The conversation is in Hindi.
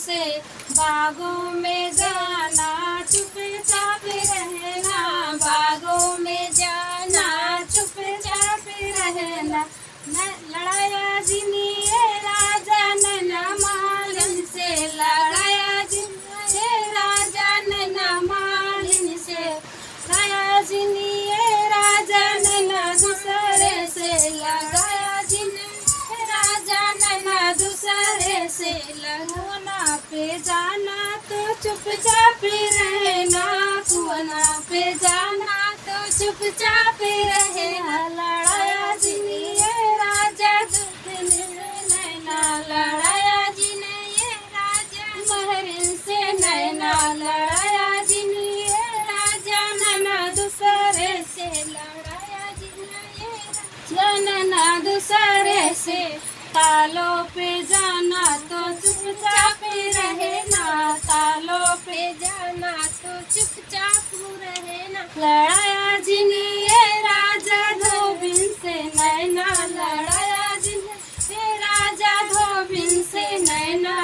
से, बागों में जाना चुपचाप रहना, बागों में जाना चुपचाप रहना। लड़ाया जिनिए राजा नैना मालिन से, लड़ाया जिनिए राजा नैना मालिन से, लड़ाया जिनिए राजा नैना दूसरे से, लगाया जिनिए राजा नैना दूसरे से। लड़ना पे जाना तो चुपचाप रहना, कुआं पे जाना तो चुपचाप रहना। लड़ाया जिनिए राजा नैना, लड़ाया जिनिए राजा महरिन से नैना, लड़ाया जिनिए राजा नैना दूसरे से, लड़ाया जिनिए नैना दूसरे से। तालों पे जाना तो चुपचाप रहना, तालों पे जाना तो चुपचाप रहना। लड़ाया जिनिए